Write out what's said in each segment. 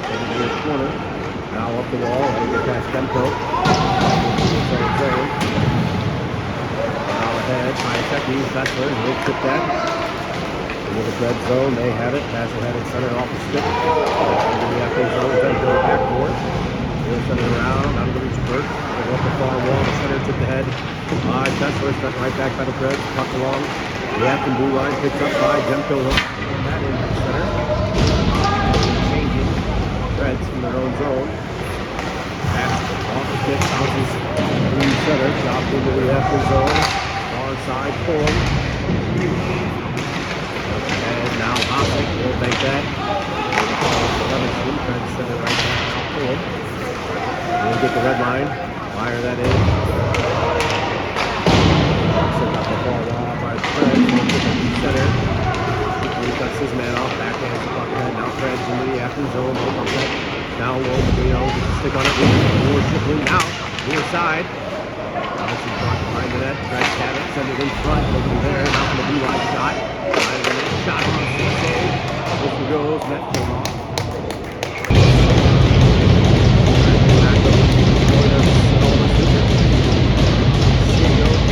in the near corner. Now up the wall, and get past Demko. Now ahead, Hayaseki, Fessler, he'll tip that. Into the red zone, they have it. Pass ahead and center off the stick. Into the Affton zone, Demko backboard. He'll send it around, out of the reach Burt. They'll up the far wall, the center tip the head. Fessler, stuck right back by the Preds, tucked along. The Affton blue line picks up by Demko. That in the center. Changing Preds from their own zone. Pass off the stick, bounces through center, dropped into the Affton zone. Far side, pull him. And now Hossick will take that. Preds send it right back to pull him. We'll get the red line, fire that in. Hossick got the ball off by Preds. We'll get the center. He cuts his man off, backhand to Buckhead. Now Preds into the Affton zone. Now low, Medino gets a stick on it. More Shipley now, near side. Obviously front behind the net. Preds have it, send it in front. Over there, now from the blue line shot. Shot on the save. This goes, net came off.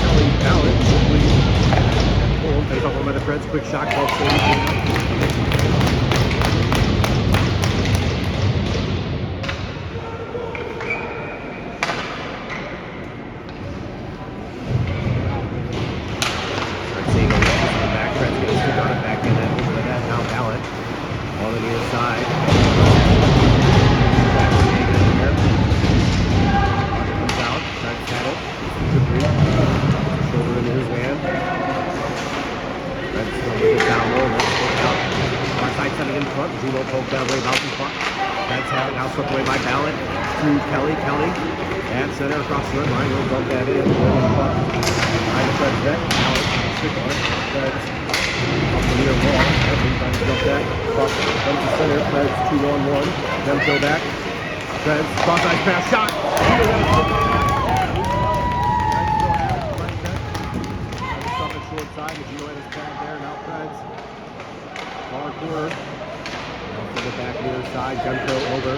Kelly, Ballard, Shipley. Pull him, take off one by the Preds. Quick shot called save. Kelly at center across the red line. He'll dump that in. Behind the Preds net. Now it's stick on it. Preds off the near wall. Affton trying to dump that. Cross to center. Preds 2-on-1. Demko back. Preds cross-ice pass shot. Short side. Medino had his pad there. Now Preds. Far corner. Now to the back near side. Demko over.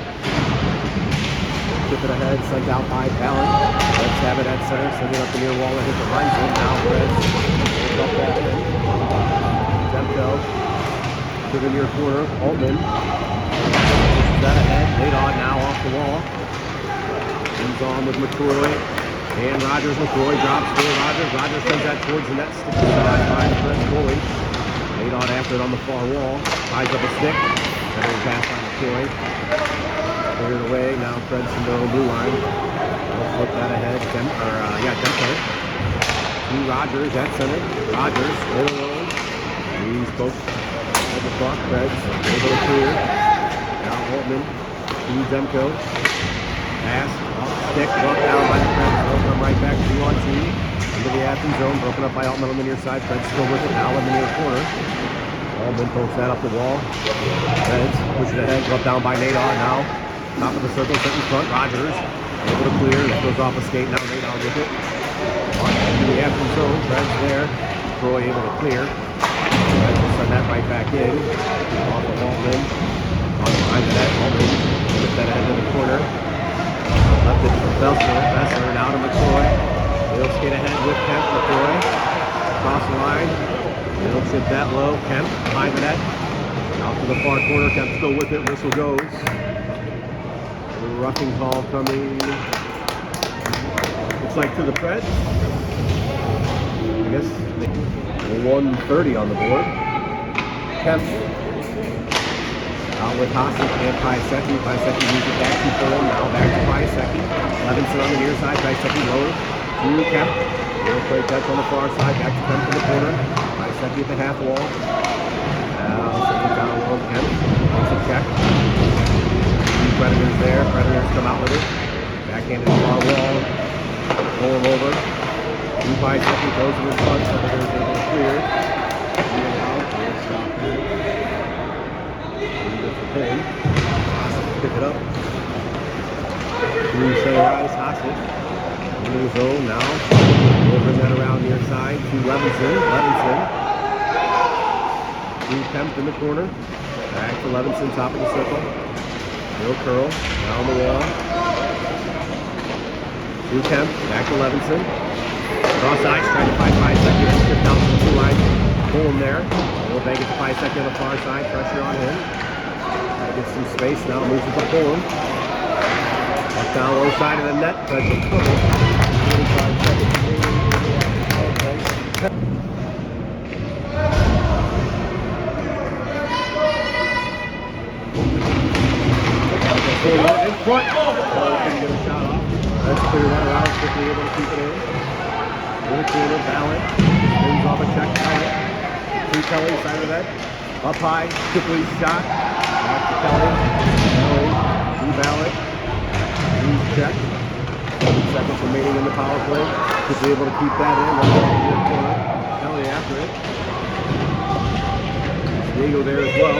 Tip it ahead, sent out by Ballard. Let's have it at center, send it up the near wall and hit the line zone. Now Preds up that in. Demko to the near corner. Altman pushes that ahead. Nadon now off the wall. He's on with McCroy and Rogers. McCroy drops for Rogers. Rogers sends that towards the net. Stick side by the Preds goalie. Nadon after it on the far wall. Ties up a stick. Center pass on McCroy. Cleared away, now Preds from their own blue line. We'll flip that ahead. Demko. To Rogers at center. Rogers, all alone. He's both at the clock. Preds able to clear. Now Altman to Demko. Pass, off stick, brought down by the Preds. They'll come right back 2-on-2. Into the Affton zone, broken up by Altman on the near side. Preds still with it now in the near corner. Altman pokes that up the wall. Preds push it ahead, brought down by Nadon now. Top of the circle, set in front, Rogers, able to clear, that goes off a skate, now Nadon with it. Into the Affton zone, Preds there, Troy able to clear. Preds will send that right back in, off of Altman, on behind the net, Altman, put that ahead to the corner. Left it for Fessler, now to McCroy. He'll skate ahead with Kemp, McCroy, across the line, he'll chip that low, Kemp, behind the net. Out to the far corner, Kemp still with it, whistle goes. Roughing call coming, looks like to the Preds. I guess 1:30 on the board. Kemp out with Hossick and Hayaseki. Hayaseki moves it back to Fulham, now back to Hayaseki. Levinson on the near side, Hayaseki low to Kemp. Real play catch on the far side, back to Kemp to the corner. Hayaseki at the half wall. Now send it down low, Kemp makes a check. Predators there. Predators come out with it. Backhanded far wall. Pull him over. 2-5-2 goes in front. Predators able to clear. Out. Stop there. Gets the pin. Pick it up. Through center ice. Hossick. Into the zone now. We'll bring that around near side to Levinson. To Kemp in the corner. Back to Levinson, top of the circle. No curl. Down the wall. To Kemp. Back to Levinson. Cross ice. Trying to find 5 seconds. Just down to the blue line. Pull him there. We'll bank it to 5 seconds on the far side. Pressure on him. Try to get some space now. Moves it to Pullham. Up down low side of the net. But the cover. 45 seconds. In front. Couldn't get a shot off. Let's clear that around. Quickly able to keep it in. In the corner, Ballot. Spins off a check. Ballot. To Kelly, side of the net. Up high. Quickly shot. Back to Kelly. Kelly. To Ballot. Lead check. 7 seconds remaining in the power play. Quickly able to keep that in. Let's go to the corner. Kelly after it. Diego there as well.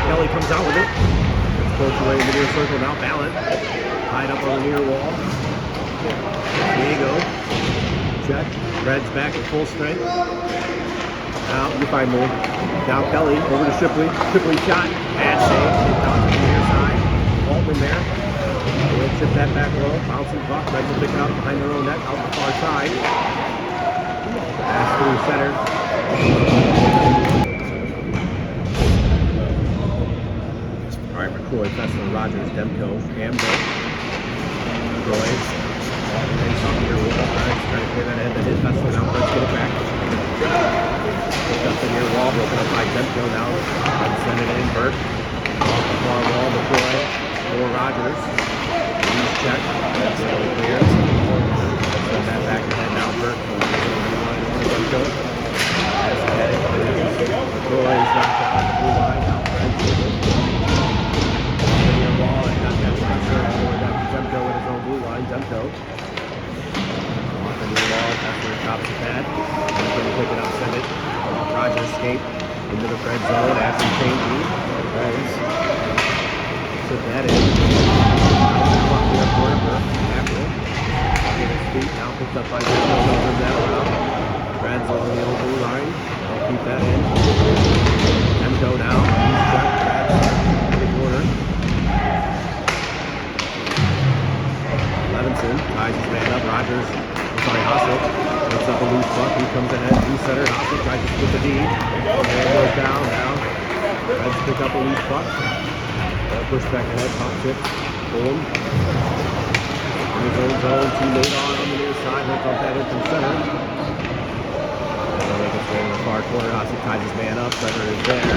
Kelly comes out with it. Coach away in the near circle now. Ballot tied up on the near wall. Diego check. Reds back at full strength. Now you find more. Now Kelly over to Shipley. Shipley shot. Bad save. Down to the near side. Altman there. They'll chip that back low. Bouncing puck. Reds will pick it up behind their own net. Out the far side. Pass through center. Troy, Fessler, Rogers, Demko, Amber, Troy, face off near wall, trying to clear that end, and hit Fessler, now let's get it back. Picked up the near wall, broken up by Demko now, and send it in, Burke, off the far wall, McCoy, for Rogers, Lee's check, that's really clear, send that back ahead now, Burke, Demko, as ahead, McCoy is knocked out on the blue line, now French, wall and got that pressure for that Demko in his own blue line. Demko off the near wall, Fessler chops the pad. Demko to pick it up, send it. Rogers escape into the red zone. Affton changing. Reds sit that in. Clock there for Affton. Get his feet now picked up by Demko. Over that around. Reds along the old blue line. They'll keep that in. Demko now. He's checked. Reds in the corner. Levinson ties his man up. Rogers, Hassett picks up a loose puck. He comes ahead. New center. Hassett tries to split the D. Man goes down now. Reds pick up a loose puck. They'll push back ahead. Puck tip. Pull him. In his own zone. Teammate on the near side. He'll dump that in from center. They'll make it straight in the far corner. Hassett ties his man up. Center is there.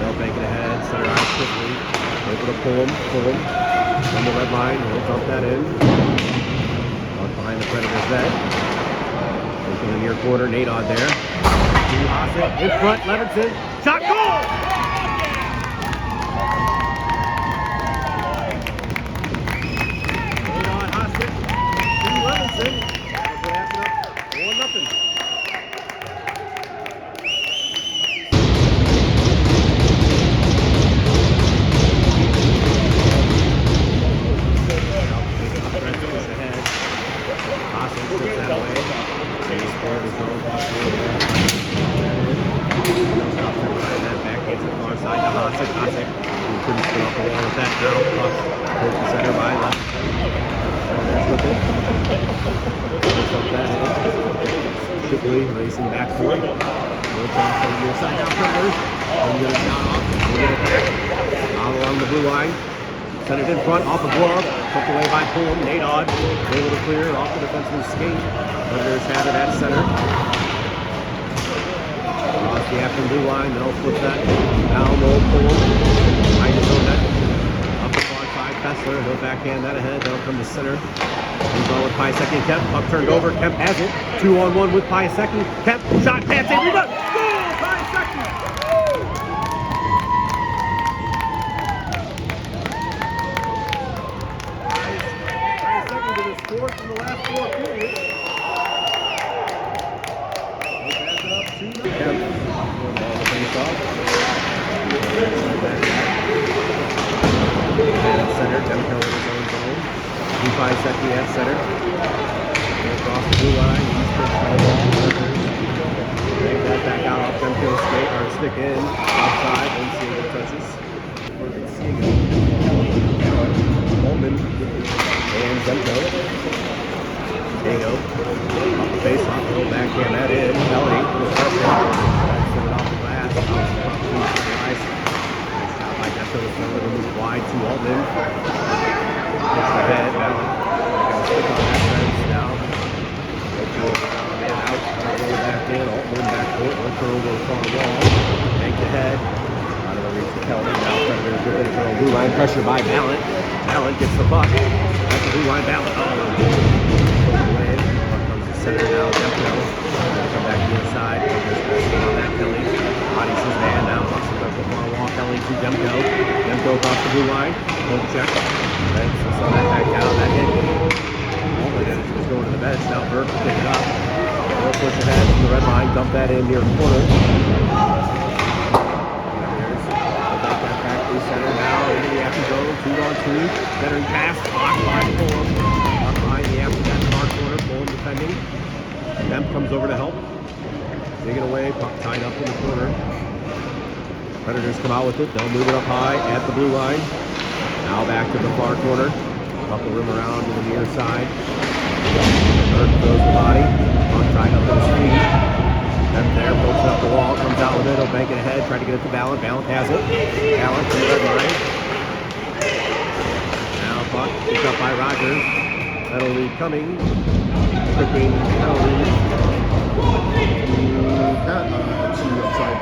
They'll bank it ahead. Center out quickly. Able to pull him. From the red line, he'll dump that in. Behind the Predator's net. Into the near quarter, Nadon there. Hassett in front, Levinson. Shot, goal! Nadon, Hassett, to Levinson. That'll be Affton up 4-0. Shipley racing back for it. No chance on the near side now, Predators. And get it down off. Get it back. Out along the blue line. Send it in front, off a glove. Took away by Pullham. Nadon able to clear off the defenseman's skate. Predators have it at center. Across the Affton blue line. They'll flip that. Down low, Pullham. Behind his own net. Up the far side, Fessler. He'll backhand that ahead. They'll come to center. He's on with Piasecki and Kemp. Puck turned over. Kemp has it. 2-on-1 with Piasecki. Kemp shot. Pass save. Rebound. Goal! Piasecki. Piasecki with his fourth in the last 4 periods. He'll pass it up to Kemp. Ball to face off. And center. Demko in his own zone. Piasecki at center. Across the blue line. He's pushed by the wall. Drag that back out off Demko skate or stick in. Outside. And Siegel touches. Siegel. Ahead, now. Got a stick on that fence now. Man out, go back in, Altman back court, one throw over the far wall. Banked ahead. Out of the reach to Kelly. Now Predators get in for a blue line pressure by Ballant. Ballant gets the puck. That's the blue line Ballant. Oh, away. Puck comes to center now. Demko. Come back to the inside. There's on that Kelly. Bodies his man now. Bucks it up the far wall. Kelly to Demko. Demko across the blue line. Poke check. Right, so saw that back down. That hit. Just going to the bench. Now Burke will pick it up. He'll push ahead from the red line. Dump that in near the corner. Center now into the Affton zone, 2-on-2, centering pass, blocked by Fulham. Blocked behind the Affton that far corner, Fulham defending. Kemp comes over to help. Dig it away, puck tied up in the corner. Predators come out with it, they'll move it up high at the blue line. Now back to the far corner. Puck will rim around to the near side. Burke throws the body, puck tied up in his feet. Then there, pokes up the wall, comes out with it, he'll bank it ahead, try to get it to Ballant. Ballant has it. Ballant to the red line. Now puck picked up by Rogers. Penalty coming. Tripping penalty to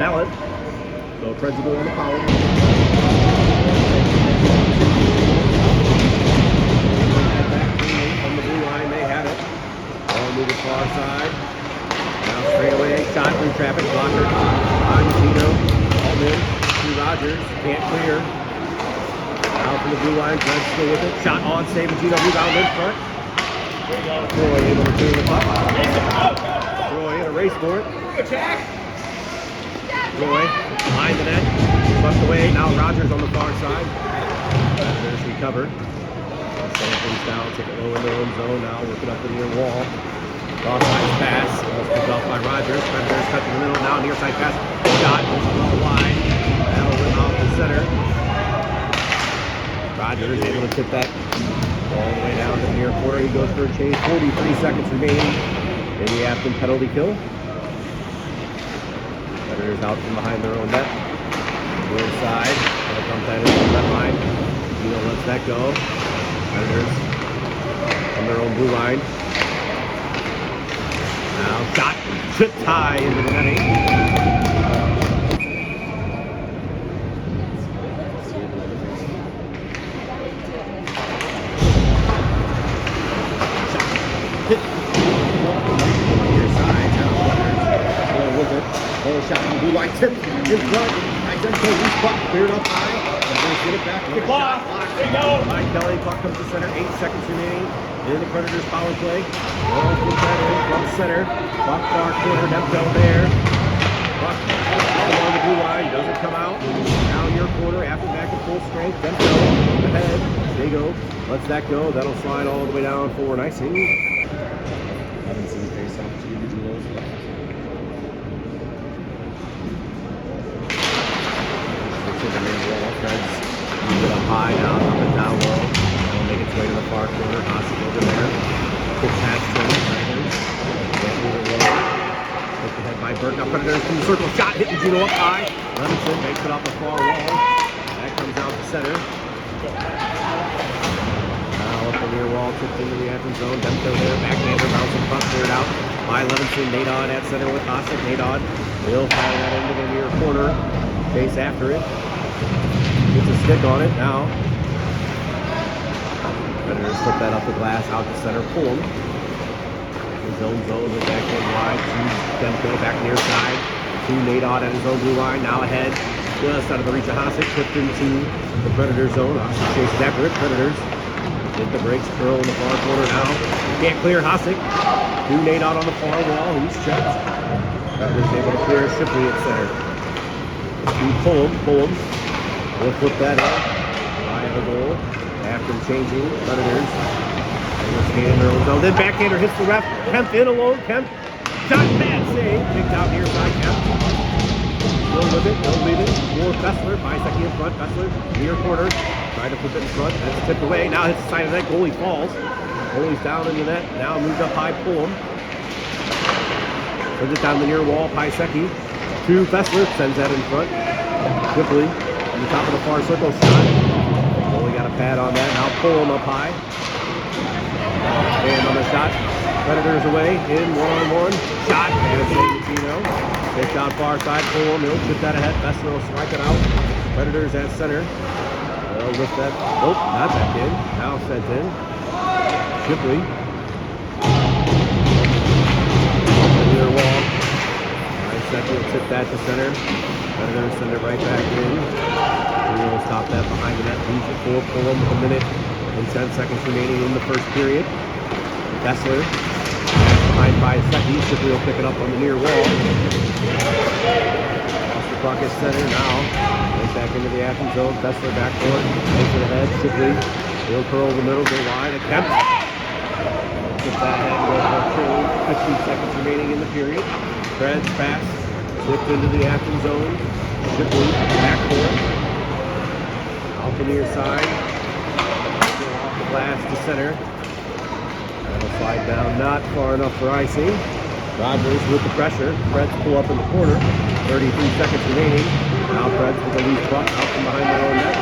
Ballant. So Preds will go on the power. From the blue line, they have it. Ball moving far side. Now straight away, shot through traffic, blocker on Tino, Altman to Rogers, can't clear. Now from the blue line, Fred still with it, shot on, save, Tino, rebound in front. Troy able to clear the puck. Troy in a race for it. Troy behind the net, bucked away, now Rogers on the far side. There's recovered. Setting things down, take it low in their own zone now, work it up to the near wall. Offside pass, picked off by Rogers. Predators cut to the middle, now near side pass. Shot, wide. That'll rim out the center. Rogers able to tip that all the way down to the near corner. He goes for a chase. 43 seconds remaining in the Affton penalty kill. Predators out from behind their own net. Near side, they'll dump that into the red line. Gino lets that go. Predators on their own blue line. Now shot, chip tie into the netting. Hit. Near side, now Predators with it. Full shot from the blue line, tip in front. Identical loose puck, cleared up high. Predators get it back. Good block. There you go. By Kelly, puck comes to center, 8 seconds remaining. In the Predators power play. Ball put that in from center. Puck far corner, Demko there. Puck along the blue line, doesn't come out. Now near corner, after back at full strength. Demko ahead. Dago lets that go. That'll slide all the way down for an icing. Haven't seen the face off to the Julos. Looks like the main wall. Preds move it up high now, up and down low. Make its way to the far corner. Haas over there. Quick pass to the Predators. Can't move it low. Look ahead by Burke. Now Predators from the circle. Shot hitting Gino up high. Levinson makes it off the far wall. That comes out to center. Now up the near wall. Tipped into the Affton zone. Demko there. Backhander. Bouncing puck. Cleared out by Levinson. Nadon at center with Hasek. Nadon will fire that into the near corner. Chase after it. Gets a stick on it now. Predators put that up the glass, out to center, pull him. His own zone, with back in wide, to Demko, back near side, to Nadon at his own blue line, now ahead, just out of the reach of Hasek, tipped into the Predator zone. Hasek chases after it, Predators hit the brakes, curl in the far corner now. Can't clear Hasek, to Nadon on the far wall, he's checked. Predators able to clear Shipley at center. To pull him, we'll flip that up, by the goal. After changing, Predators in their own zone. Then backhander hits the ref. Kemp in alone. Kemp shot, bad save. Kicked out near side. Kemp still with it. Don't leave it. More Fessler. Bisecki in front. Fessler near corner. Trying to flip it in front. That's tipped away. Now hits the side of the net. Goalie falls. Goalie's down in the net. Now moved up high. Pull him. Sends it down the near wall. Bisecki to Fessler. Sends that in front. Quickly on the top of the far circle. Shot. Goalie got a pad on that. Now pull him up high. And on the shot. Predators away. In one-on-one. Shot. And Tino. Take down far side. Pull him. He'll chip that ahead. Vessel will swipe it out. Predators at center. They'll lift that. Nope, not back in. Now sent in. Shipley. Near wall. Nice second. Will tip that to center. Predators send it right back in. We'll stop that behind the net. Leaves it full. Pull him with a minute and 10 seconds remaining in the first period. Kessler behind 5 seconds. Shipley will pick it up on the near wall. Lost the puck at center now. Right back into the Affton zone. Kessler backcourt. Over the head. Shipley. He'll curl the middle. Go wide. Attempt. Get that head. Go for 15 seconds remaining in the period. Preds pass. Slipped into the Affton zone. Shipley backcourt. Out the near side. Go off the glass to center. That'll slide down, not far enough for icing. Rogers with the pressure. Preds pull up in the corner. 33 seconds remaining. Now Preds with the loose puck out from behind their own net.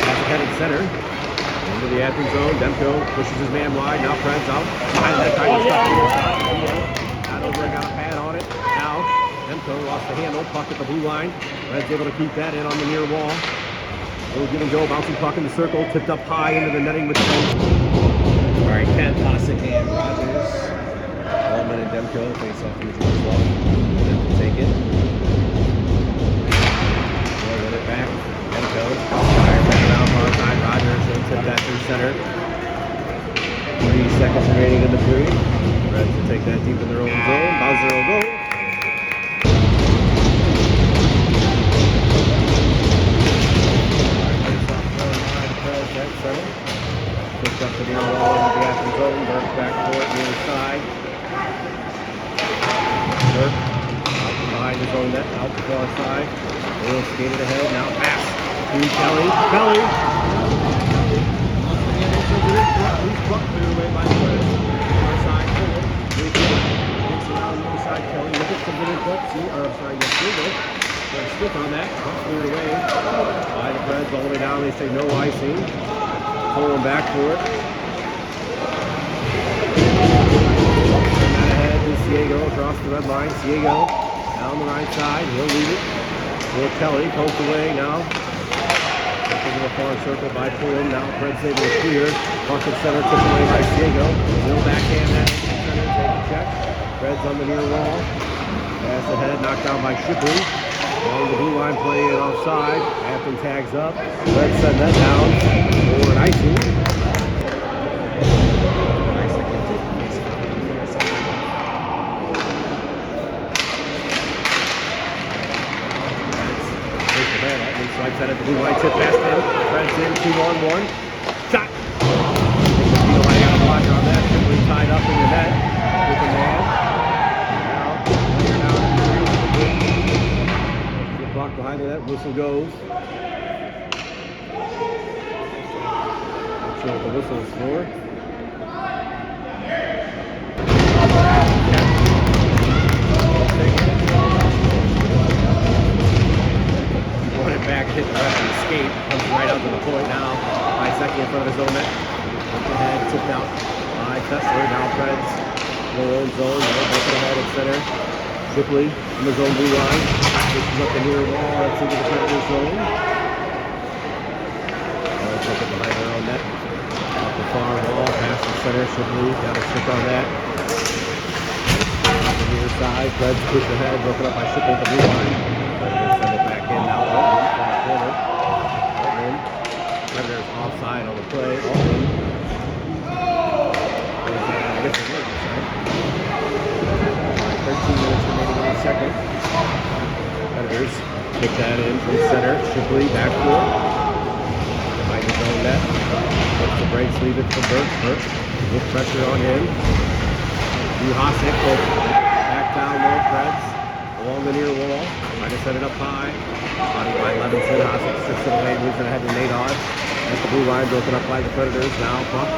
Pass ahead at center. Into the Affton zone. Demko pushes his man wide. Now Preds out. Behind that trying to stop it. Got over and got a pad on it. Now Demko lost the handle. Puck at the blue line. Preds able to keep that in on the near wall. Little give and go. Bouncing puck in the circle. Tipped up high into the netting with all right, Kent, Tossick, and Rogers. Wallman and Demko face off from the draw ball. Demko take it. They'll win it back. Demko. Fire back around far side. Rogers will tip that through center. 3 seconds remaining in the period. Reds will take that deep in their own zone. Bowser will go. Push up the near wall into the Affton zone. Burke back court near the side. Burke out from behind his own net, out the far side. Will skated ahead. Now pass to Kelly. Kelly. Loose puck cleared away by the Preds. Far side forward. Takes around the other side. Kelly with it. Some good puck. Stick on that. Puck cleared away by the Preds all the way down. They say no icing. Pulling back for it. Turn that ahead to Ciego across the red line. Ciego down the right side. He'll lead it. Will Kelly poked away now. Into the far circle by Pullen. Now Fred's able to clear. Puck at center took away by Ciego. He'll backhand that into center. Take a check. Fred's on the near wall. Pass ahead. Knocked down by Shipley. Along the blue line, playing it offside. Affton tags up. Let's send that down for an icing. Swipes out at the blue line, tip past him. Fred's in, 2-on-1. Shot. I got a blocker on that. Simply tied up in the net with the man. Block behind the net, whistle goes. Not sure what the whistle is for. Run it back, hit the ref and escape. Comes right out to the point now. By second in front of his own net. Look ahead, tipped out by Kessler. Now Preds. Their own zone. They're both ahead at center. Shipley in the zone blue line. This is up the near wall. That's into the Predator zone. They'll take it behind their own net. Up the far wall, past the center. Shipley got a stick on that. On the near side. Preds push ahead, broken up by Shipley at the blue line. Predators send it back in. Now Altman from the corner. Altman. Predators offside on the play. Altman. I guess it's right. 13 minutes remaining in the second. Predators kick that in from center. Shipley back court. Behind his own net. Puts the brakes, leave it for Burke. Burke with pressure on him. Hasick will back down low. Preds along the near wall. Trying to set it up high. Body by Levinson. Hasick strips it away. Moves it ahead to Nadod. That's the blue line broken up by the Predators. Now puck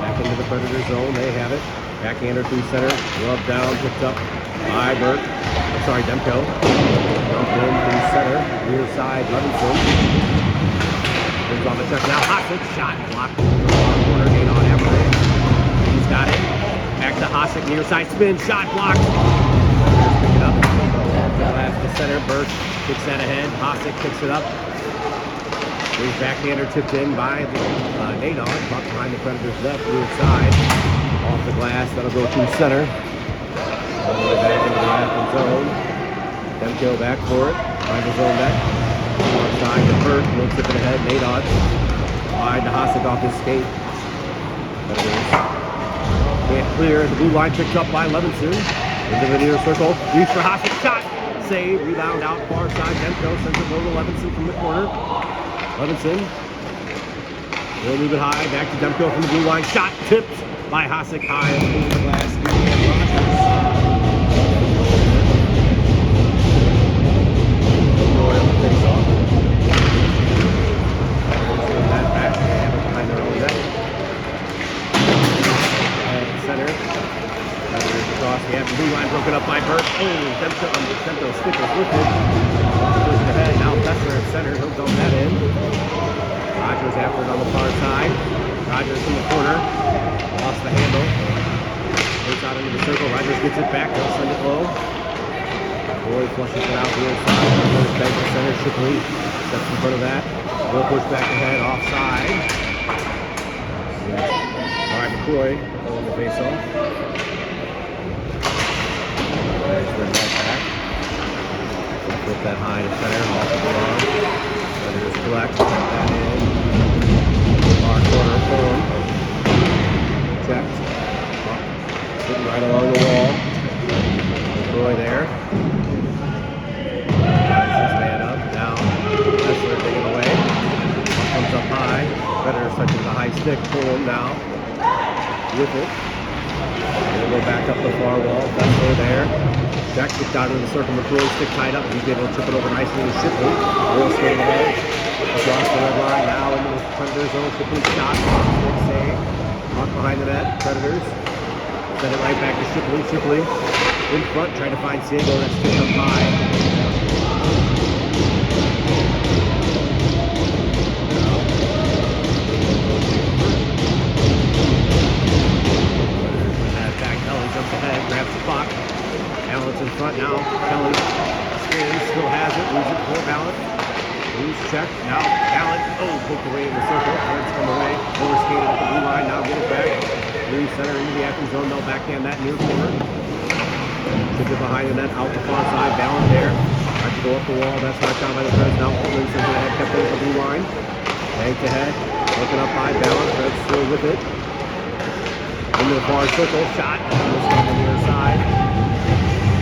back into the Predator zone. They have it. Backhander through center, rubbed down, picked up by Burke. Demko. Dumped in through center, near side, Levinson. Comes off the check now. Hosick shot blocked. Corner gain on Everett. He's got it. Back to Hosick, near side spin, shot blocked. Pick it up. Off the glass to center. Burke kicks that ahead. Hosick picks it up. His backhander tipped in by Nadon. Buck behind the Predators' left, near side. Off the glass, that'll go through center. All the way back into the Affton zone. Demko back for it. Behind the zone net. Far side to Burke. No tip it ahead. Nadon. Wide to Hosick off his skate. Can't clear. The blue line picked up by Levinson. Into the near circle. Reach for Hosick. Shot. Save. Rebound out far side. Demko sends it low to Levinson from the corner. Levinson. Will move it high. Back to Demko from the blue line. Shot. Tipped by Hosick high over the glass. Blue line broken up by Burke. Oh, Demko stickers with it. Pushing ahead. Now Fessler at center. He'll dump that in. Rogers after it on the far side. Rogers in the corner. Lost the handle. Goes out into the circle. Rogers gets it back. He'll send it low. Boyd flushes it out the inside. Goes back to center. Shipley steps in front of that. Will push back ahead. Offside. All right, McCoy pulling the face off. Flip that high to center, off the ball. Predators collect, put that in. Far corner, pull him. Checked. Sitting right along the wall. McCoy there. Rises his man up, down. Fessler taking away. Comes up high. Predators touching the high stick, pull him now. With it. We'll go back up the far wall. Fessler there. Jack kicked out into the circle. McCoy stick tied up. He's able to chip it over nicely to Shipley. Will skate ahead. Across the red line. Now into the Predators zone. Shipley shot. Good save. Mark behind the net. Predators. Send it right back to Shipley. Shipley in front. Trying to find Siego. That's kicked up high. Jumps ahead, grabs the puck. Allen's in front now. Kelly spins, still has it, loses it, poor balance. Loose check. Now Allen, poked away in the circle. Threads come away. Overskated at the blue line. Now get it back. Blue center into the Affton zone. They'll backhand that near corner. Chip it behind the net, out the far side. Balance there. Tries to go up the wall. That's knocked down by the Threads. Now Altman sends it ahead, kept it at the blue line. Banked ahead. Looking up high. Balance. Threads still with it. Into the far circle, shot, this on the near side.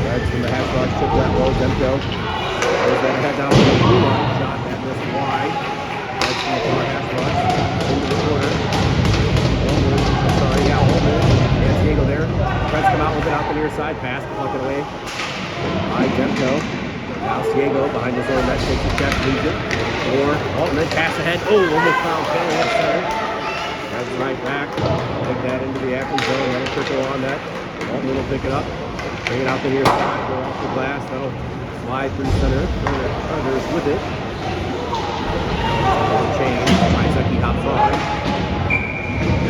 Reds from the half box, chip that low, Demko. Goes that ahead down to the blue line, shot that missed wide. Reds from the far half box, into the corner. Holman, and Siego there. Reds come out with it out the near side, pass, pluck it away. By Demko. Now Siego behind his own net, takes the check, leaves it. Or Altman, pass ahead, almost found Kelly at center. That's right back. Take that into the Affton zone. Let it trickle on that. Altman will pick it up. Bring it out the near side. Go off the glass. That'll slide through center. Predators with it. Change. Isaki hops on.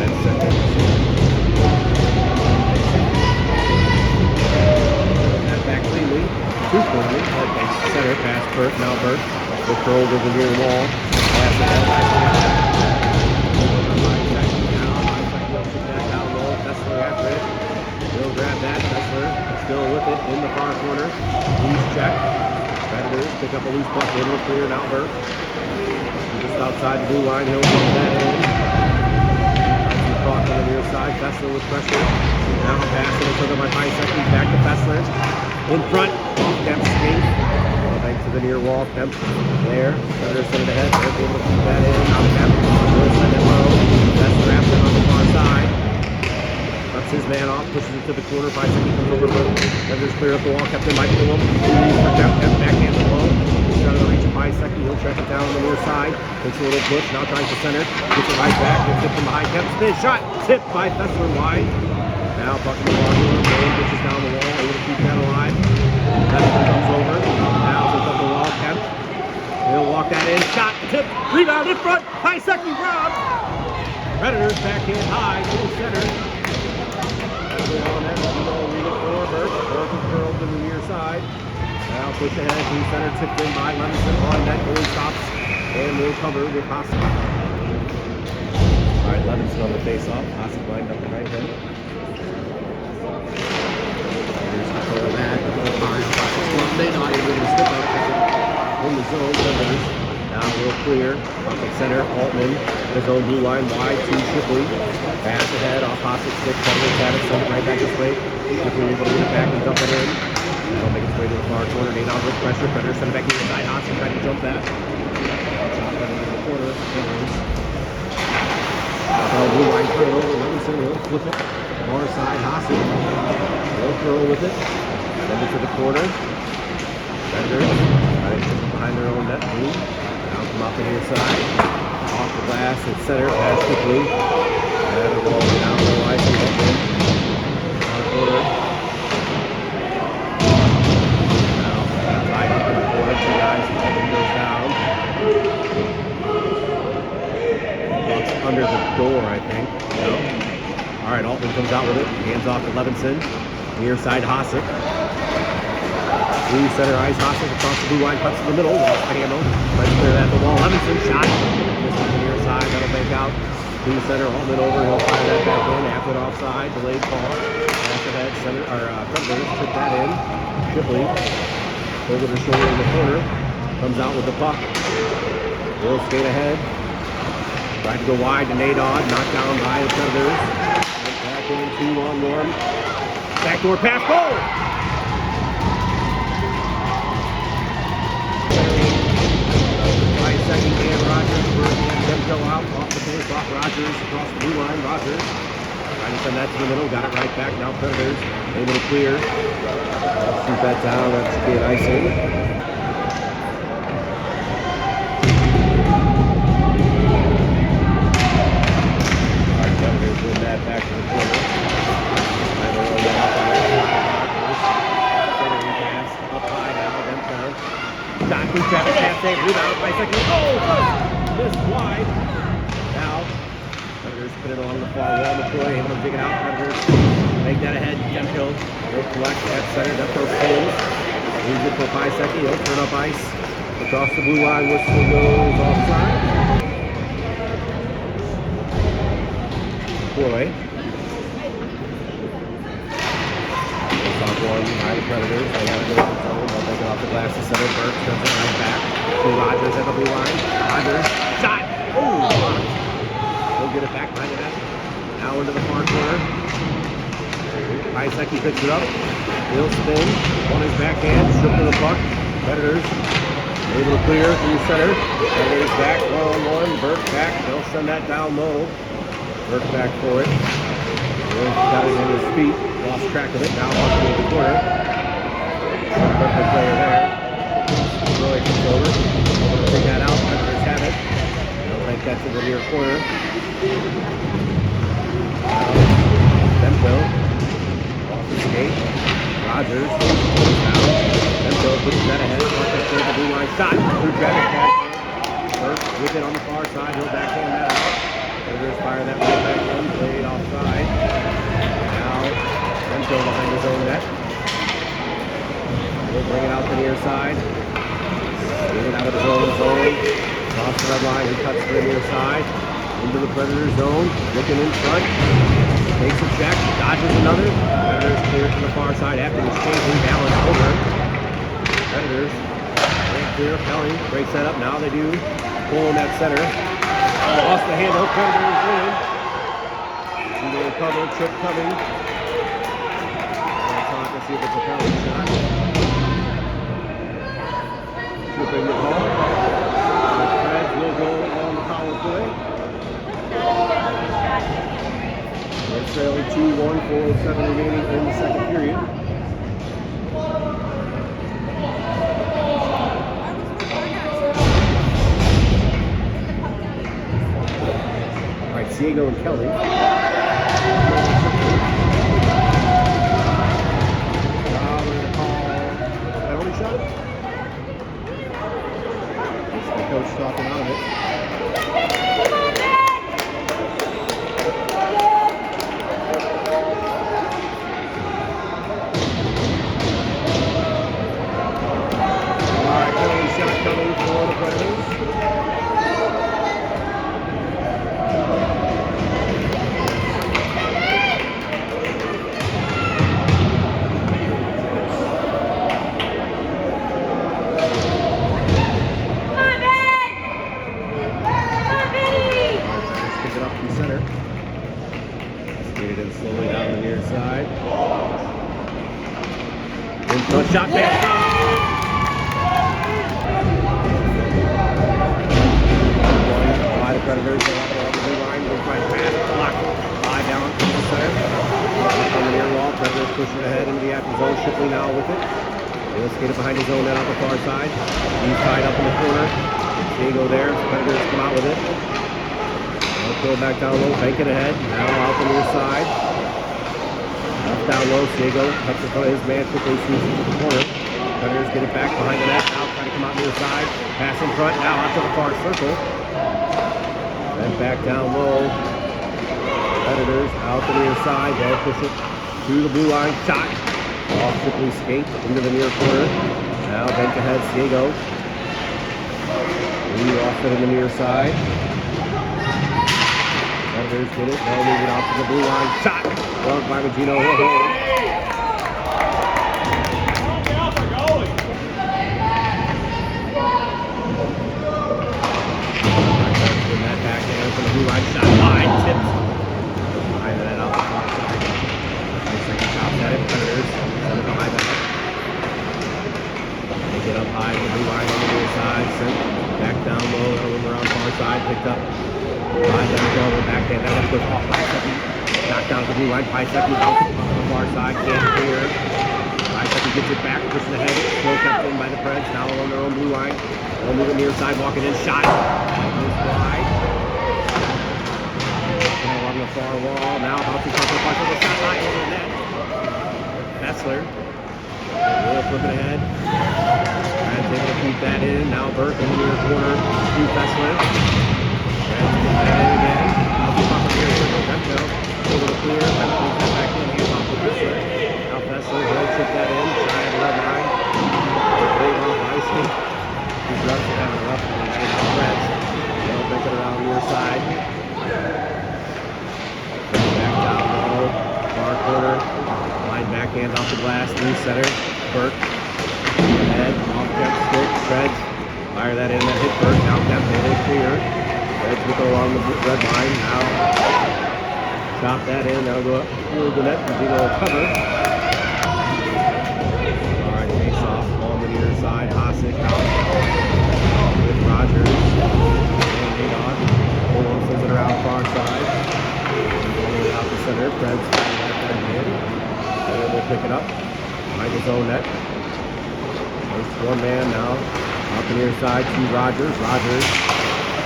And second. That back cleanly. Too cleanly. That center pass Burke. Now Burke. With throw over the near wall. Pass ahead. After it. He'll grab that. Fessler still with it in the far corner. Loose check. Predators pick up a loose puck. Able to clear it out. Burke. Just outside the blue line. He'll pump that in. Cross on the near side. Fessler with pressure. Now passing it to the high second. Back to Fessler. In front. Kemp skate. Back to the near wall. Kemp there. Predators send it ahead. They're able to keep that in. Now Kemp will send it low. Fessler after on the far side. Cuts his man off, pushes it to the corner, 5 seconds comes over, but Predators clear up the wall, kept in by Pullum. Kept backhand the low. He's trying to reach a 5 second, he'll track it down on the near side. Takes a little push, now tries to center, gets it right back, gets it from behind, kept spin, shot, tipped by Fessler wide. Now puck in the ball, pushes down the wall, able to keep that alive. Fessler comes over, now puts up the wall, kept. He'll walk that in. Shot, tip, rebound in front. High second, Rob. Predators backhand high to the center. That'll go on there. Read it for Burke. Burke is curled to the near side. Now push ahead to the center. Tipped in by Levinson. On net, goalie stops. And will cover with Hassel. All right, Levinson on the face-off. Hassel lined up the right hand. Here's the throw back. They not able to step up in the zone. Predators. Now real clear. Pocket center. Altman. His own blue line wide to Shipley. Pass ahead off Hassel stick. Predators have it. Send it right back this way. Shipley able to get it back and dump it in. That'll make its way to the far corner. Nate on with pressure. Predators send it back inside. Hassel trying to jump that. In the corner. Blue line curl over. Levinson will flip it. Far side. Hassel. Will curl with it. Send it to the corner. Predators. Behind their own net. Boom. Now come off the near side. Off the glass at center. Pass quickly. And a ball down the line. Far corner. Now tied up in the corner. Two guys. Altman goes down. Bucks under the door, I think. No. All right, Altman comes out with it. Hands off to Levinson. Near side, Hassel. Blue center ice, Hassel across the blue line, cuts to the middle, lost the handle. Let's clear that the wall. Levinson shot. This is the near side, that'll make out. Blue center, Altman over, he'll fire that back in. After it offside, delayed call. After that, center, Predators took that in. Shipley, over the shoulder in the corner, comes out with the puck. Will skate ahead. Tried to go wide to Nadod, knocked down by the Predators. Back in, 2-on-1. Backdoor pass, goal! Second, Dan Rogers, first, and Demko out, off the face, off Rogers, across the blue line, Rogers. Trying to send that to the middle, got it right back, now Predators, able to clear. Shoot that down, that should be an icing. Alright, Predators win that back to the corner. Centering pass, up high now, Demko. Shot through traffic, pass save, rebound by second. Oh, just wide. Now, Predators put it along the far wall. McCoy able to dig it out. Predators make that ahead. Demko will collect at center. Demko pulls. Leaves it for 5 seconds. He'll turn up ice. Across the blue line, whistle goes offside. McCoy. Off one by the Predators. They got to go to the zone. They'll take it off the glass to center. Burke sends it right back to Rogers at the blue line. Rogers, shot! Ooh, blocked. He'll get it back behind the net. Now into the far corner. Iseki picks it up. He'll spin on his backhand. Strip to the puck. Predators able to clear through center. Predators back, 1-on-1. Burke back. They'll send that down low. Burke back for it. Got it in his feet. Lost track of it, now walking in the corner. Perfect player there. Roy comes over. Able to take that out. Predators have it. They'll take that to the near corner. Demko. Off the skate. Rogers. Down. Demko puts that ahead. Marcus through the blue line. Shot. Through traffic. Back in. Burke with it on the far side. He'll backhand that out. Predators fire that right back in. Played offside. Demko behind his own net. He'll bring it out the near side. Bring it out of his own zone. Across the red line, he cuts to the near side. Into the Predator zone. Looking in front. Takes a check. Dodges another. Predators clear to the far side. After he's changing balance over. Predators. Clear. Kelly breaks that up. Now they do. Pull in that center. Lost the handle. Predators win. And they recover. Trip coming. Let's see if it's a penalty shot. Tripping the ball. The Preds will go on the power play. It's trailing 2-1, 4:07 remaining in the second period. All right, Diego and Kelly. talking out of it. Alright, early shot coming for the Predators. Center. Skated in slowly down the near side. In front shot back. By the Predators, they have it on the blue line. They'll try to pass, block, fly down to the center. On the near wall, Predators pushing ahead into the Affton zone. Shipley now with it. He'll skate it behind his own net on the far side. He's tied up in the corner. Diego there. Predators come out with it. Throw back down low, bank it ahead. Now out the near side. Up down low, Diego cuts in front of his man, quickly swoops into the corner. Predators get it back behind the net. Now trying to come out near side. Pass in front, now out to the far circle. Then back down low. Predators out the near side. They'll push it to the blue line. Shot. Off quickly skate into the near corner. Now bank ahead, Diego. Off it in the near side. Predators get it. They'll move it off to the blue line. Shot. Blocked by Magino. That back in from the blue line. Shot wide. Tipped. Behind that out the far side. Second shot at it. Predators. Send it behind that. They get up high to the blue line on the near side. Sent back down low. They'll move around far side. Picked up. Backhand, that goes off by second. Knocked down the blue line. 5 seconds out on the far side. Can't clear. 5 seconds gets it back. Pushing ahead. Still kept in by the Preds. Now on their own blue line. They'll move it near side. Walking in. Shot. Goes wide. Along the far wall. Now about to touch the punch of the shot line over the net. Fessler. Will flip it ahead. Preds able to keep that in. Now Burke in the near corner to Fessler. Again, out the top of the near circle, Demko, over the clear, Demko cut back in, hands off to Fessler. Now Fessler, he'll chip that in, shy of the red line. Big off icing. He's rushed having a rough one, and now Preds. They'll pick it around the near side. Back down low, far corner, line backhand off the glass, through center, Burke. Head, off check, stick, Preds. Fire that in, that hit Burke, now Demko, they'll clear. Reds will go along the red line. Now chop that in. That'll go up through the net. Magino will cover. Alright, face off on the near side. Hosik out with Rogers. And Nadon. Fulham sends it around far side. Going out the center. Preds that in. And will pick it up. Behind his own net. There's one man now. Out the near side to Rogers. Rogers.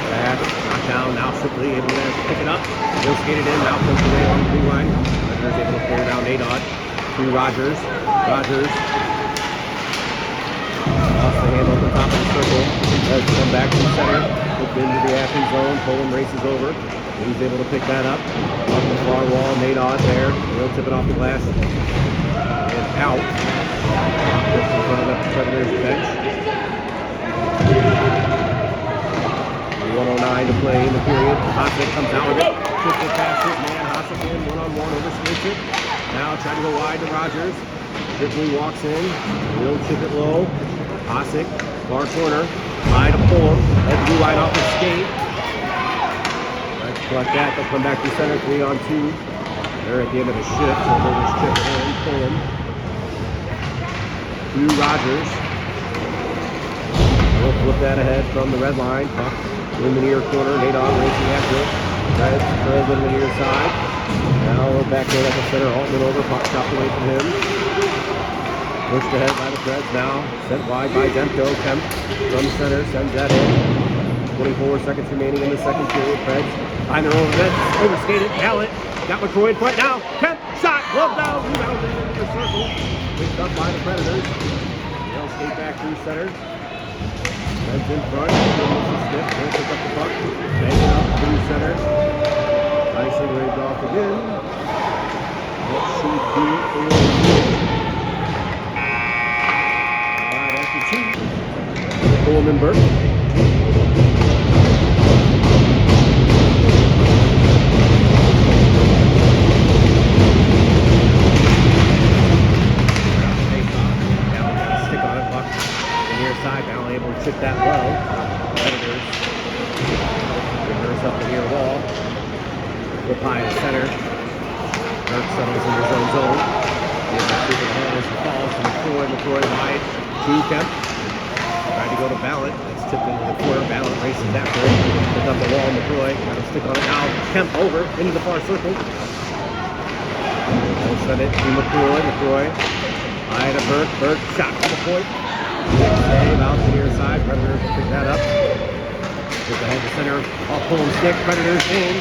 Back, knocked down, now Shipley able to pick it up. He'll skate it in, now comes away on the blue line. Predators able to clear down Nadon to Rogers. Rogers lost the handle at the top of the circle. Let's come back to the center. Hooked into the Affton zone. Fulham races over. He's able to pick that up. Off the far wall, Nadon there. He'll tip it off the glass. And out. Just in front of the Predators bench. 1:09 to play in the period. Hosik comes out with it. Tips it past his man. Hosik in, one-on-one, overskates it. Now trying to go wide to Rogers. Shipley walks in. Will chip it low. Hosik, far corner. High to Fulham. Head blue line off the skate. Let's collect that. They'll come back to center, 3-on-2. They're at the end of the shift, so they'll just chip it in. Fulham. To Rogers. We'll flip that ahead from the red line. Puck in the near corner. Nadon racing after it. Preds in the near side. Now we're back there at the center. Altman over. Puck chopped away from him. Pushed ahead by the Preds. Now sent wide by Demko. Kemp from center sends that in. 24 seconds remaining in the second period. Preds behind their own net. Overskated. Gallant. Got McCroy in front now. Kemp shot. Glove down. Rebound into the circle. Picked up by the Predators. They'll skate back through center. Reds in front. Almost a stiff. He'll pick up the puck. Bang it up to the center. Nicely waved off again. That should be a right after two. Coleman Burke. Chip that low. Predators reverse up the near wall. Flip high in the center. Burke settles in his own zone. Gives a super head as he falls from McCoy wide to Kemp. Tried to go to Ballot. It's tipped into the corner. Ballot races after it. Pick up the wall. McCoy got to stick on it now. Kemp over into the far circle. They'll send it to McCoy. High to Burke. Burke shot from the point. Save out to the near side. Predators will pick that up. Just ahead to center. Off pulling stick. Predators in.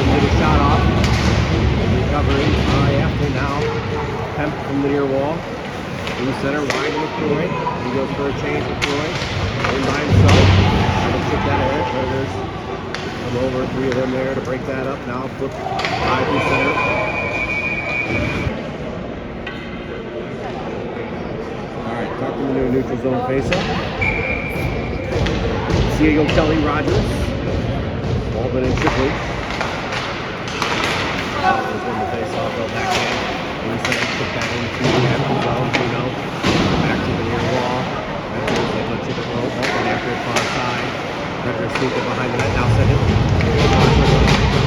Get a shot off. Recovery by Affton now. Kemp from the near wall. In the center. Wide to McCoy. He goes for a change. McCoy. In by himself. He'll chip that ahead. Predators come over. Three of them there to break that up. Now flip high to center. Talking to a neutral zone faceoff. CEO Kelly Rogers. Baldwin and Shipley. That was when the faceoff go back in. Instead of put that into the Affton zone. Back to the near wall. Predators they go chip it low. Baldwin after the far side. Predators sneak it behind the net. Now send it.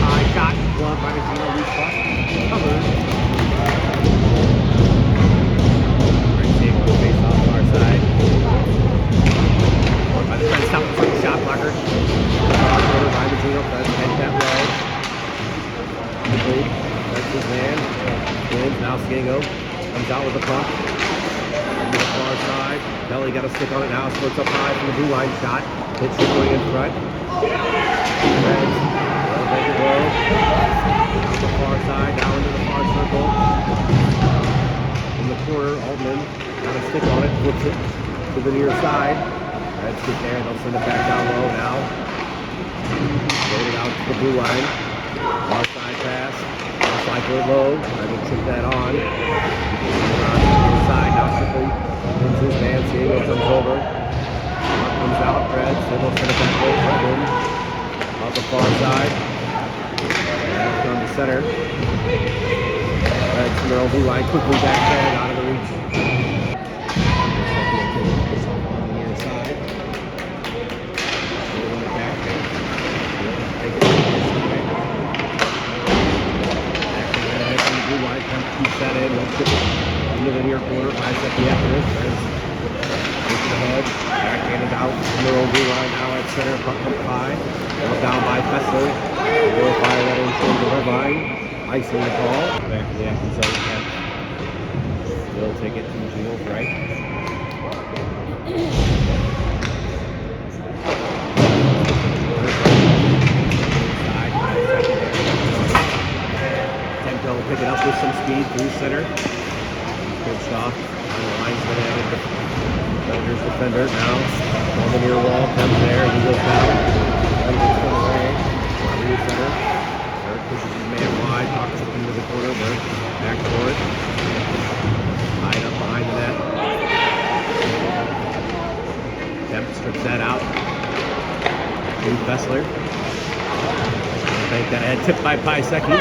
High shot. Glove by Gino. Loose puck. Covered. Side. By the Fred, stop for the shot blocker. By the Gino, head that low. That's his man. Wins, now Skingo comes out with the puck. Into the far side. Kelly got a stick on it now. Splits up high from the blue line shot. Hits Shipley in front. Reds, well, make it low. Out the far side, down into the far circle. In the corner, Altman. Got a stick on it, flips it to the near side. Reds get there, they'll send it back down low now. Load it out to the blue line. Far side pass. Cycle it low. Trying to chip that on. Around to the near side. Now Shipley wins his man. Diego comes over. Puck comes out. Reds. Then they'll send it back low. Brendan. Off the far side. And from the center. Reds from their own blue line. Quickly backhand out of the reach. Keeps that in, won't chip it into the near corner, 5 seconds after this. Push ahead, backhanded out from their own blue line now at center, puck up high. Brought down by Fessler. They'll fire that in toward the red line. Icing the call. Back to the Affton zone. They'll take it to Gino right. Pick it up with some speed through center. Pitched off. And the linesman added the Predators defender now. On the near wall. Comes there. He goes down. Predators come away. Through center. Burke pushes his man wide. Pockets it into the corner. Burke back for it. Tied up behind the net. Kemp strips that out. To Fessler. Take that ahead. Tipped by Piasecki.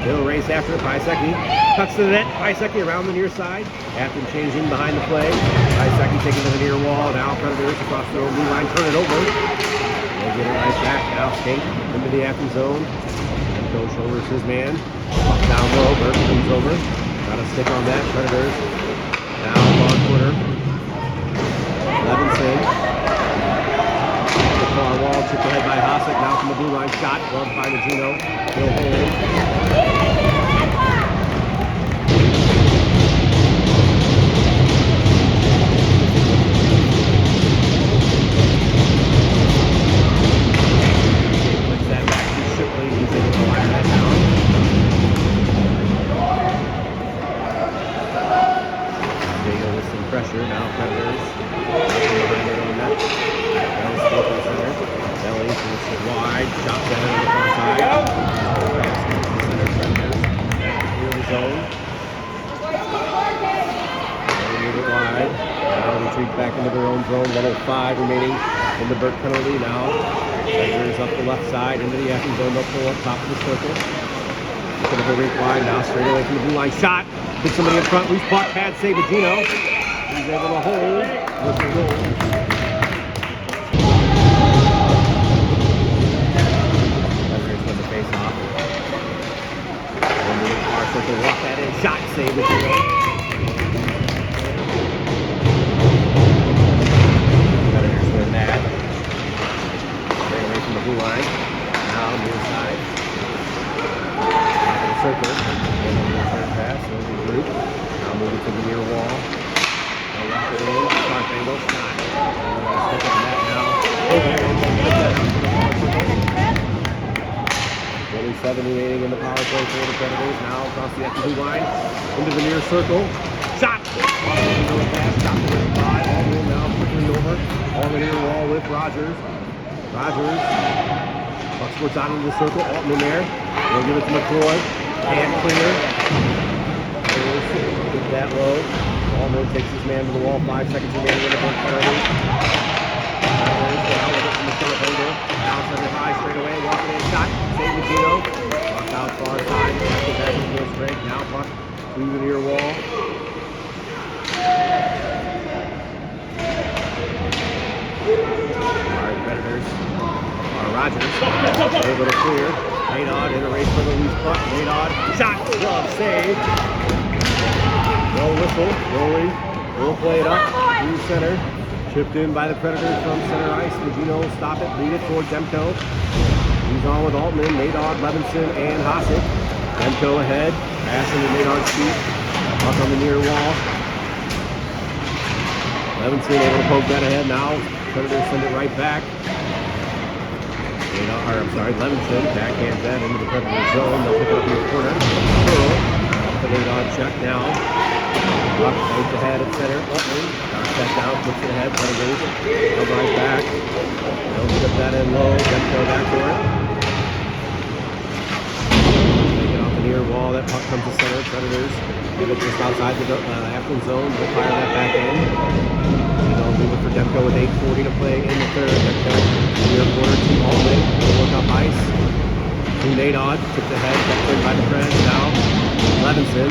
He'll race after Piasecki. Cuts to the net. Piasecki around the near side. Affton changing behind the play. Piasecki taking to the near wall. Now Predators across the blue line. Turn it over. They'll get it right back. Now skate into the Affton zone. And Coach overs his man. Puck down low. Burke comes over. Got a stick on that. Predators. Now far corner. Levinson. The far wall. Chipped ahead by Hasek. Now from the blue line. Shot. Gloved by Magino. He'll hold it. Pressure now, Predators behind their own net. 1:05 remaining in the Burke penalty now. Predators up the left side into the Affton zone. They'll pull up top of the circle. Looking at the rink line now, straight away from the blue line. Shot. Hit somebody in front. Loose puck. Pad save by Gino. He's able to hold with the goal. Predators win the face off. Into the far circle. Walk that in. Shot save by Gino. Predators win that. Straight away from the blue line. Now near side. Circle, and then the third pass, so the group. Now moving to the near wall. Now lock it in, sharp angle, shot. Stick up that now. 27 remaining in the power play for the Predators. Now across the Affton blue line, into the near circle. Shot! Pass, stop the ring by. Altman now quickly over. On the near wall with Rogers. Rogers. Puck sports out into the circle. Altman there. They'll give it to McCoy. Hand clear. Get that low. Allman takes his man to the wall. 5 seconds remaining in the Burke penalty. Now with it from the short angle. Now center high straight away. Walking in shot. Save Gino. Puck out far side. After that is no strength. Now puck through the near wall. Alright, Predators. Rogers. Able to clear. Maynard in a race for the loose puck. Maynard, shot, glove, save. No whistle, goalie will play it up through center. Chipped in by the Predators from center ice. Magino will stop it, lead it towards Demko. He's on with Altman, Maynard, Levinson, and Hasek. Demko ahead, passing to Maynard's feet. Puck on the near wall. Levinson able to poke that ahead now. Predators send it right back. Levinson backhands that into the Predator zone. They'll pick it up in the corner. Pearl, the Maynard check now. Puck goes ahead at center. Knocks that down, puts it ahead. Predators come right back. They'll slip that in low. Then go back for it. Take it off the near wall. That puck comes to center. Predators give it just outside the Affton zone. They'll fire that back in. Moving for Demko with 8:40 to play in the third. Demko near corner to Altman. Look up ice. To Nadod. Took the head. Kept in by the Preds. Now Levinson.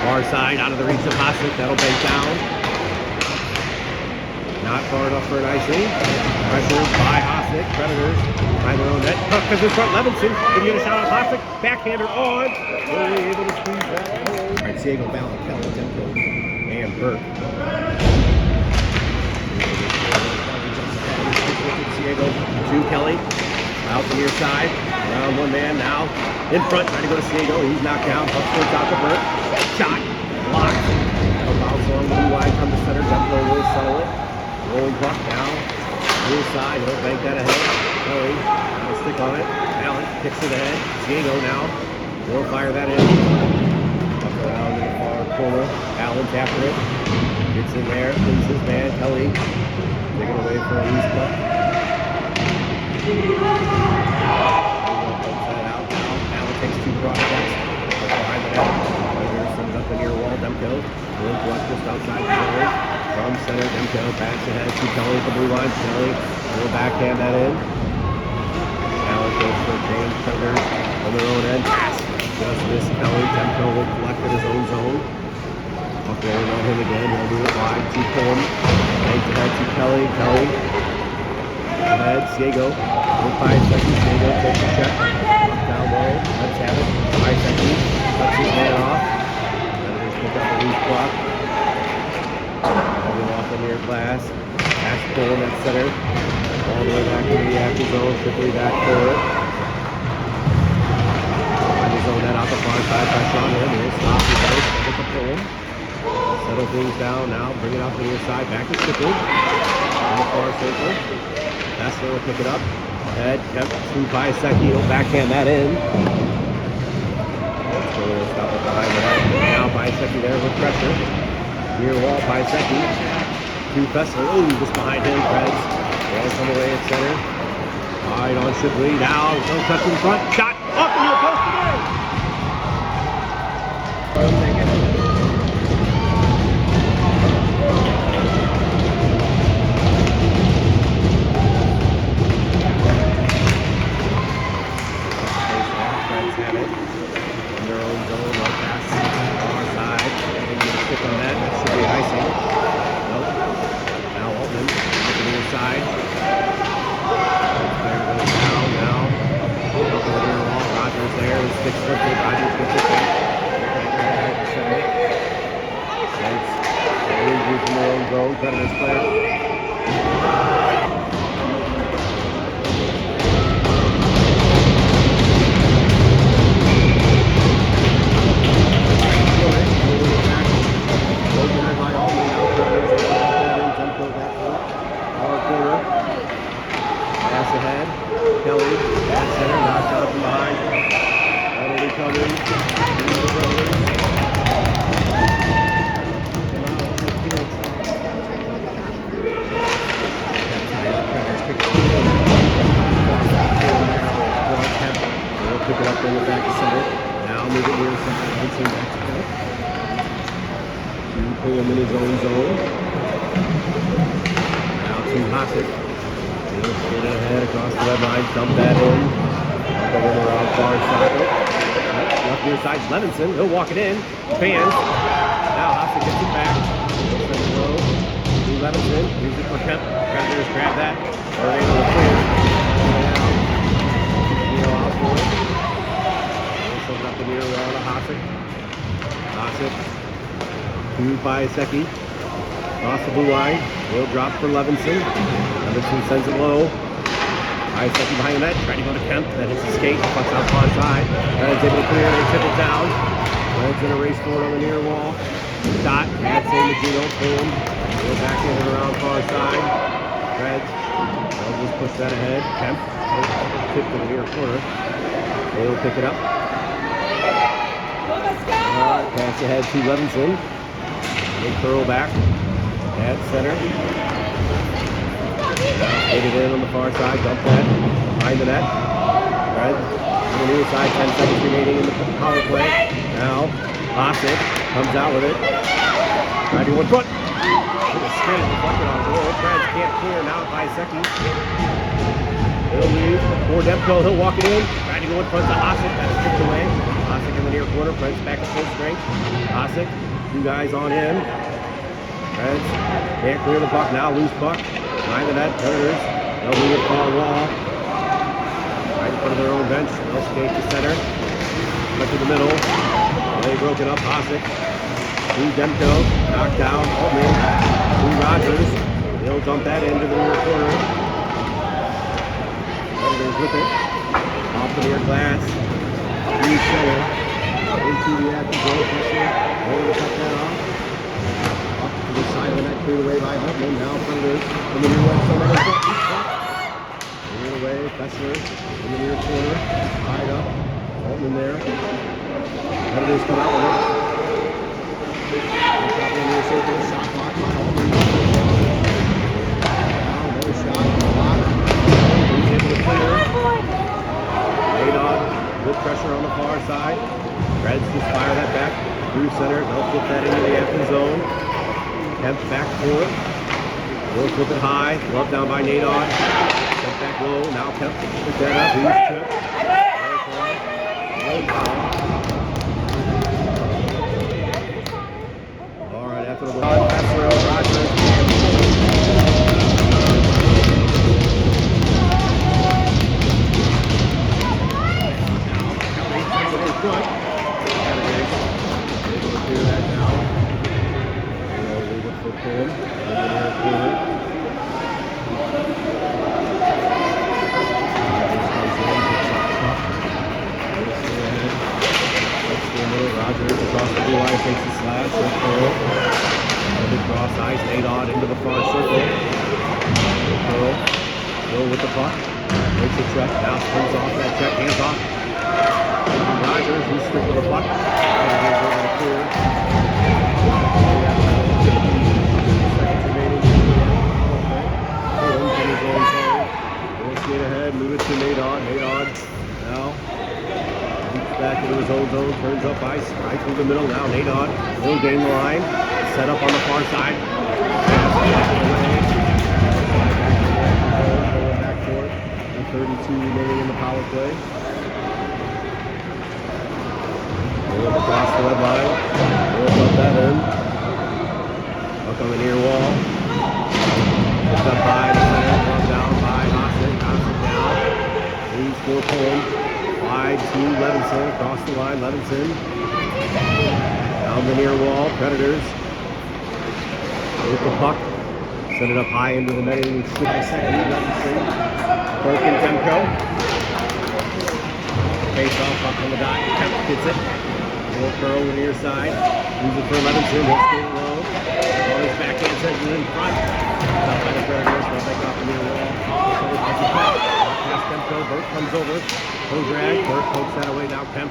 Far side out of the reach of Hasek. That'll bank down. Not far enough for an icing. Pressure by Hasek. Predators by their own net. Puck is in front. Levinson. Can you get a shot on Hasek? Backhander on. Really able to squeeze that hole. All right, Diego Ballon, Kelly, Demko, and Burke. Diego to Kelly, out the near side, around one man now, in front, trying to go to Diego, he's knocked down, puck towards out to Burke, shot, blocked, that'll bounce along the blue line, come to center, Demko will settle it, rolling puck down, near side, he'll bank that ahead, Kelly, will stick on it, Allen kicks it ahead, Diego now, will fire that in, up around in the far corner, Allen's after it, gets in there, wins his man, Kelly, taking away for a loose puck. Allen takes 2 cross checks. Behind the net. Predators send it up the near wall. Demko. Will block just outside the zone. From center, Demko backs ahead to Kelly at the blue line. Kelly will backhand that in. Allen goes for a change. Predators on their own end. Just miss Kelly. Demko will collect in his own zone. Puck rolling on him again. He'll move it wide to Pullum. Banks ahead to Kelly. Kelly. Ahead, Diego, with 5 seconds, Diego takes a check, down low, let's have it, 5 seconds, cuts his man off, Predators pick up a loose puck, moving off the near glass, pass Pullum at center, all the way back to the Affton zone, quickly back for it, find his own net out the far side, pressure on him, he'll stop the race, pick up Pullum, settle things down now, bring it off the near side, back to Shipley, in the far circle, Nashville will pick it up. Head, kept to Paiseki. He'll backhand that in. So we'll stop it behind the net. Now Paiseki there with pressure. Near wall, Paiseki. To Fessler. Oh, just behind him. Preds. Rolls on the way at center. Wide on Shipley. Now, no touch in front. Shot up in your post again. Stick slipped it. Rogers gets it back. Center. Nice. Rangers in their own zone. Predators player. Pass ahead. Kelly, at center, knocked out from behind. Penalty coming. They'll pick it up in the back to center. Now move it near center. Hudson back to Kelly. Pull him in his own zone. Now to Hossick. He'll get it ahead across the red line, dump that in. Up and around far side. Left near side, Levinson. He'll walk it in. Fans. Now Hossick gets it back. He'll send it low. To Levinson. Use it for Kemp. Predators grab that. They're able to clear. Now, out for it. He'll send it up the near wall to Hossick. Hossick. To Biasecki. Across the blue line. Will drop for Levinson. Levinson sends it low. Biasecki behind the net. Trying to go to Kemp. That hits the skate. Pucks out far side. Red's able to clear. They tip it down. Red's in a race forward on the near wall. Dot. Bad save Magino. Boom. Go back in and around far side. Reds. They'll just push that ahead. Kemp. Tip to the near corner. They'll pick it up. Pass ahead to Levinson. They curl back. At center. Get it in on the far side. Dump that. Behind the net. Red. On the near side. 10 seconds remaining in the power play. Now, Hossick comes out with it. Riding one foot. With a spin. Deflected on goal. Reds can't clear now by Biasecki. He'll leave. For Demko. He'll walk it in. Riding one front to Hossick. That's kicked away. Hossick in the near corner. Fred's back at full strength. Hossick. Two guys on him. Reds can't clear the puck now. Loose puck. Behind the net. Predators. They'll leave it far wall. Right in front of their own bench. They'll skate to center. Up to the middle. They broke it up. Hossick. To Demko. Knocked down. Altman. To Rogers. He'll dump that into the near corner. Predators with it. Off the near glass. To center. Into the Affton goal. Pressure. Able to cut that off. To the side of the net, cleared away by Huffman. Now Predators in the near left corner. Cleared away, Fessler in the near corner. Tied up. Altman there. Predators come out with it. Top of the near circle. Shot blocked by Altman. Now another shot. Blocked. He's able to clear. Laid on. Good pressure on the far side. Reds just fire that back through center. They'll flip that into the Affton zone. Kemp back for it. Will flip it high. Glove down by Nadon. Step back low. Now Kemp pick that up. He's tripped. All right, after the pass through, Rogers. Front. Able to clear that now. Leave it for Pullum. Over there, corner. Rogers across the blue line, takes the slash. Curl. Another cross ice. Nadon into the far circle. Curl. Still with the puck. Makes a check. Now spins off that check. Hands off. Rogers, he's strict with the puck. Seconds remaining. He'll skate ahead, move it to Nadon. Nadon now leaps back into his own zone, turns up ice, right through the middle. Now Nadon will gain the line. Set up on the far side. Back for it. 32 remaining in the power play. Across the red line. We'll dump that in. Up on the near wall. Picked up by the center. Brought down by Hossick. Hossick down. Leads for Pullum. Wide side to Levinson, across the line, Levinson. Down the near wall, Predators. With the puck. Send it up high into the net and shoot by second, Levinson. Burke and Demko. Face off up on the dot, Kemp gets it. Little curl to the near side. Use it for Levinson, he'll skate it low. All his backhand sends it in front. Up by the Predators, they'll take off the near wall. Past Demko, Burke comes over. Toe drag, Burke pokes that away, now Kemp.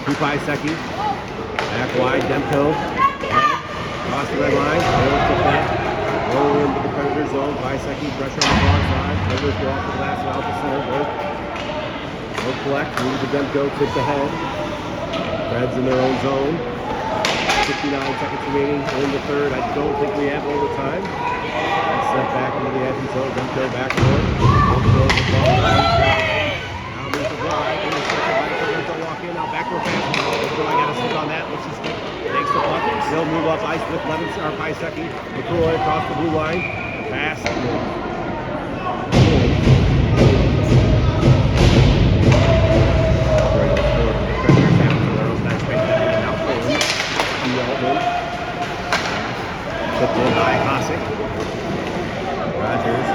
2-5 back wide, Demko. Across the red line, rolls to net. Roll into the Predator zone, 5 seconds, pressure on the far side. Predators go off the glass and out the center. Burke. No collect, move to Demko, tips ahead. Reds in their own zone. 59 seconds remaining in the third. I don't think we have overtime. That's sent back into the edge zone. Demko back north. Demko the ball. Now moves the ball right in the second by the Predators. They'll walk in. Now backward pass. So I got to stick on that. Let's just stick. Takes the puck. They'll move up ice with Levinson or 5 seconds. McCroy across the blue line. Pass. Put in by Hosick. Rogers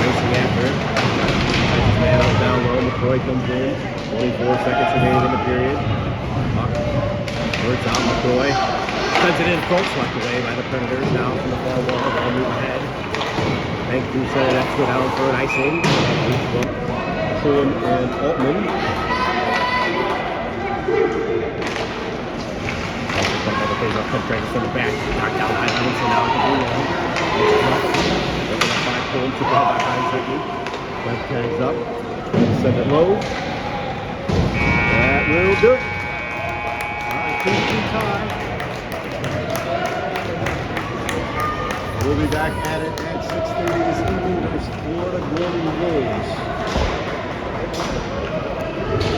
racing after it. Man up down low. McCroy comes in. 24 seconds remaining in the period. Words out McCroy. Sends it in front, swept away by the Predators. Now from the far wall, they'll move ahead. Bank through center, that's go down for an icing. Cohen and Altman. Trying to send it back. Knocked down by Levinson now at the blue line. Looking at 5 Cohen, took it out by 5 seconds. Left carries up. Send it low. That will do it. Alright, 2-2 tie. We'll be back at it at 6:30 this evening versus Florida Golden Wolves.